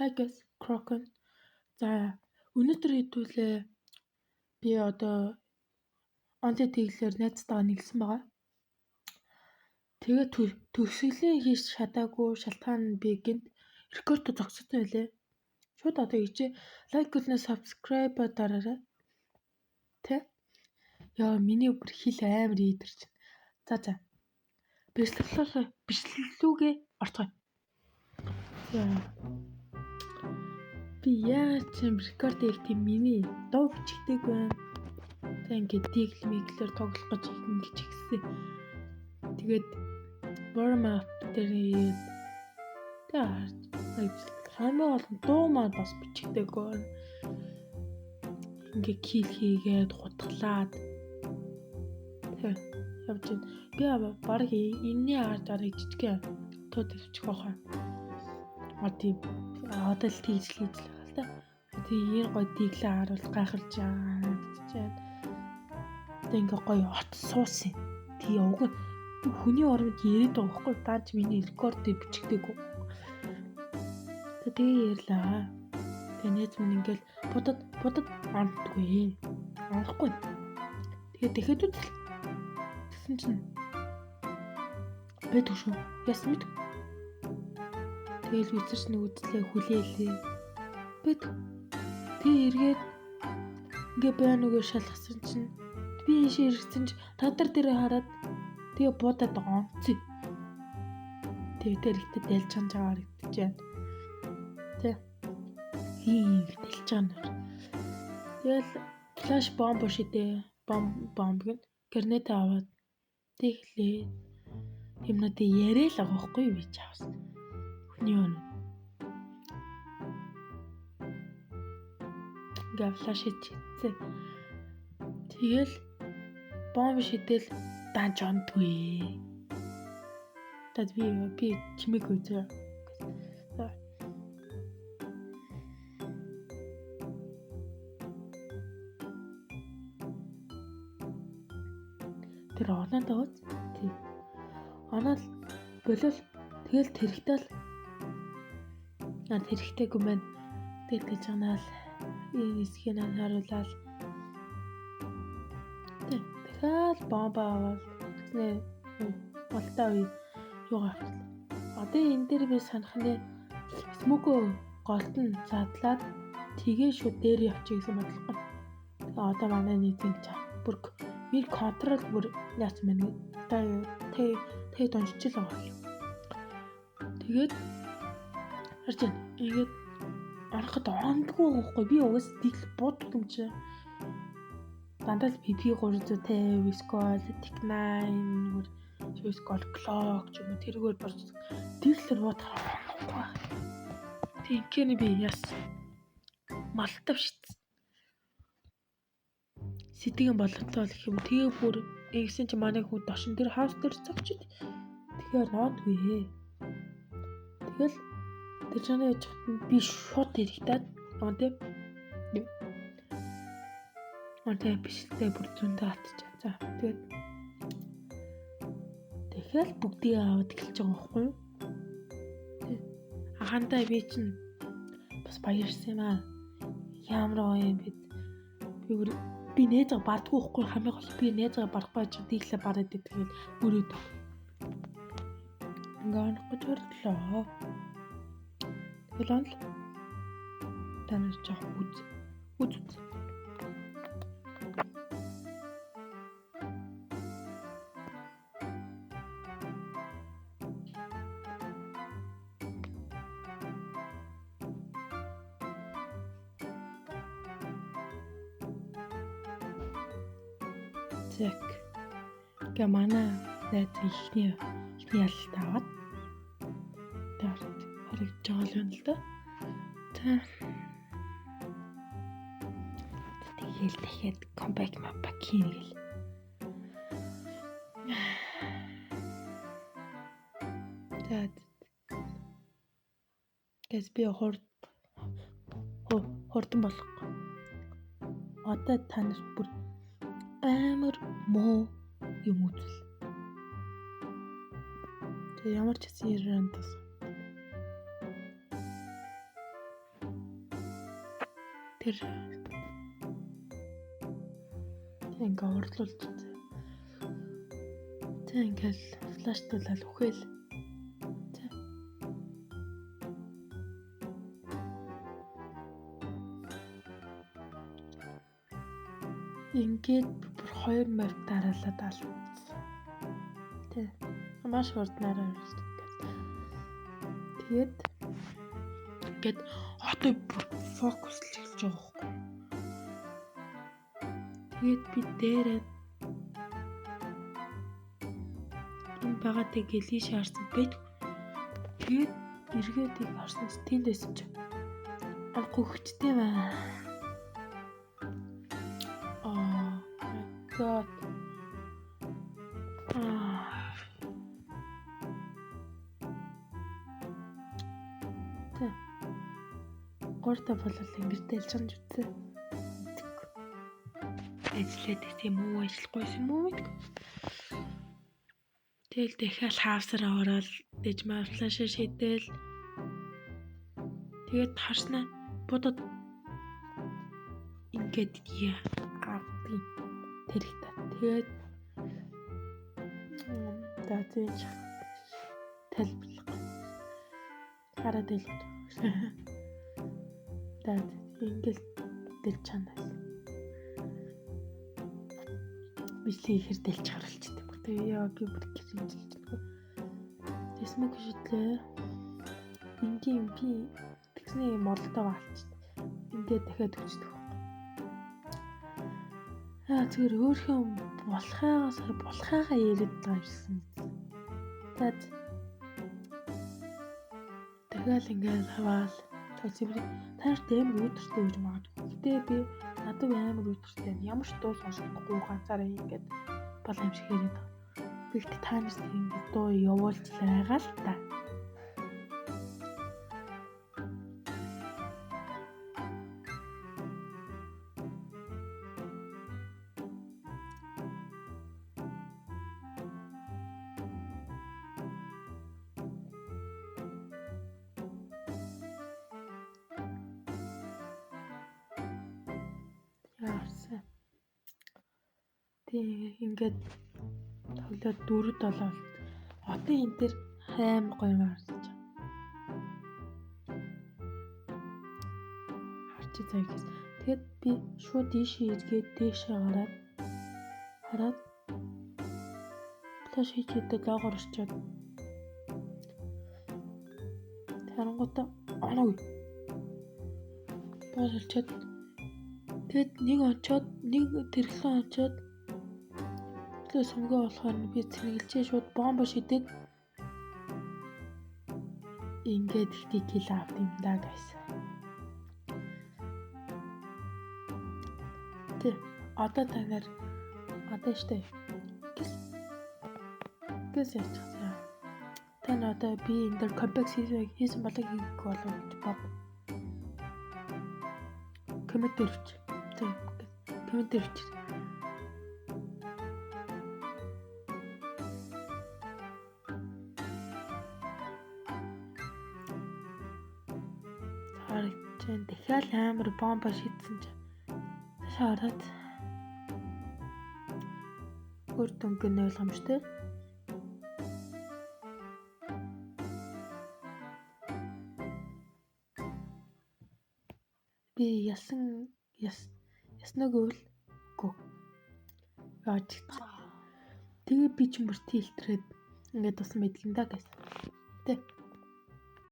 Hi guys, Crocken. За өнөөдөр хэдүүлээ би одоо онлайн тэглэлээр найзтайгаа нийлсэн байгаа. Тэгээд төгсгөлийн хийж чадаагүй шалтгаан нь би гинт рекорд зогссон байлээ. Шууд одоо ичээ лайк гүлнэ subscribe дараарай. Тэ? Яа миний бүр хил амар ийдэрч. За. Бичлэлүүгээ орцгоё. Яа. Би яаж юм рекорд хийх тийм миний дуу бичигдэг байна. Тэг ингээд диглмиглэр тоглох гэж ингэж ихсэн. Тэгээд warm up дээр тэгээд хамгийн гол нь дуу маань бас бичигдэг байна. Ингээ кил хийгээд хутгалаад тэг явж байна. Би баг энэний араар жижигхэн тоо тавьчих واخа. Одоо л тийж л л та. Тэгээ энэ гой диглээ харуул гайхалж байгаа гэж байна. Одоо ингээ гоё хот суусан. Тий уг хүний оронд яриад байгаа байхгүй даач миний рекорд бичигдэг. Тэгээ ярьлаа. Тэгээ нээз минь ингээл будад амтгүй. Амахгүй. Тэгээ тэгэхэд үзэл. Тэгсэн чинь бэдгүй шүү. Яасан мэд. Тэгэл үзэрч нэг үзлээ хүлээлээ. Бэд. Тэг эргээд ингээ байна угээ шалгасан чинь би ийшээ ирсэн чинь тадар дээр хараад тэгээ буудаад онцгий. Тэгээ тэр ихтэй дэлж чанжаагаар идэж байна. Тэг. Дэлж чанаар. Тэгэл флаш бомб шидэ. Бомб гэн гранат аваад тэглээ. Юмнуудыг яриа л байгаа байхгүй би чаавс. Хүний өнө. Ингээ флаш хийчихсэн. Тэгэл бомб шидэл даанч ондгүй. Тад би чимээг үзээ. Тэр оноод аваад тий. Оноод болол тэгэл тэрхтэл тэрхтэйг юм байна. Тэгэл чанаал энэ хэсгийг харуулаад дахиад бомб аваад тэгснэ болтой үе юугаа авчихлаа. Одоо энэ дээр би санах нь смоко голд нь задлаад тэгээ шууд дээр явчих гэсэн бодлого. Тэгээ одоо манай нийтийн бүр мэр контрол бүр яац мэн тэ донжиж л байгаа юм. Тэгээд харж ингээд арахад ондгүй байхгүй би угаас дигл бууддаг юм чи. Дандаа PP350 Viscol Tech9 Viscol Clock ч юм уу тэргээр борж диглэр бодох байхгүй. Тэгкэний би яс малтав шít. Сэтгэн бололцоо гэх юм. Тэгээ бүр ингэсэн чи манай хүү дошин тэр хаус дээр цогчд. Тэгэхээр ноодгүй. Тэгэл тэр чанаа яж хат би шууд ирэхтаад онтэй бишлээ бүр зөндөө атчихаа. За тэгэхээр бүгдийг аваад эхэлж байгаа байхгүй юу? Ахандаа би чинь бас баярсан юм аа. Ямар гоё юм бэ? Би нээзээ бардгүй байхгүй хамгийн гол би нээзээ барах байж диглээ бараад тэгээд өрөөд. Ингээд гэж бодлоо. Тэгэл онл танаар жоох үз. Зэг. Гамана найз ихний ялалт аваад харагдж байгаа юм л да. За. Тэгэл дахиад comeback хийн гэл. За. Гэс би хурдан болохгүй. Одоо та нар бүр амар муу юм үзэл. Тэг ямар ч хэсэг яран тас. Тэр ингээ урлуулж. Тэ ингээл флаштуулаад үхэл. Ингээд бүр 2 морь дараалаад алдсан. Тэ. Маш хурднаар орсон. Тэгээд ингээд одоо бүр фокуслж эхэлж байгаа байхгүй. Тэгээд би дээрээ энэ багаатыг гэлий шаарсан байт. Тэгээд эргээд их харсан тэнд байсан ч гүхчтэй байна. God. Гуртаа болол ингэж дэлжинж үтээ. Ажиллаад тийм үү, ажиллахгүй юм уу гэдэг. Тэгэл дахиад хаавсараа ороод дэжмаа флашаа шидэл. Тэгээд харснаа бодод ингээд авдгийн тэрэгтэй. Тэгээд даатэж тэлбэлэг хараад хэлээд. Даад ингээд дэлж чанаа. Бисээ ихэр дэлж харалцдаг. Тэгээд яа гэмэр гэрэлж байгаа. Тэсмэг шидлээ. Ингийн би тэгсний модалтай баалчдаг. Ингээд дахиад өгчдөг. Зүгээр өөрхөн болохаагаа яриад байгаа юмсан. Таад тэгэл ингээд хаваал төсөврийг тааш дэмэр үүдэртэй гэж магадгүй. Гэтэ би надад амар үүдэртэй ямар ч дуу сонсохгүй ганцаараа ингээд бол юм шиг яриад байгаа. Би ихтэй таанаас ингээд дуу явуулж байгаа л та. Яарсан. Тэг ингээд тоглоод дөрөд болоод хотын энэ төр амар гоё марсаж. Харчи цагаас. Тэгэд би шууд ийшээ эргээд дээшээ хараад флаш хийдэг логоор орчоод. Тарангуудаа оноо. Боолчод. Тэгэд нэг очоод нэг тэрхлэн очоод тэгээ сонгоо болохоор би цэнгэлжээ шууд бомбо шидэд ингээд ихтэй кил авт юм да гайс. Тэ одоо танаар одоо штэ гэс яцгаа. Тань одоо би энэ дээр комплекс хийсэн болог хийх болов гэж бод. Комментэр өч. Тэ комментэр өч. Харин дахиад амар бомба шидсэн чинь шаарад өөр дөнгөн ойлгомжтой. Би яснаг өвл гоо. Яаж тэгээ би ч мөртөө илтрээд ингээд тусан байдаг юм да гэсэн. Тэ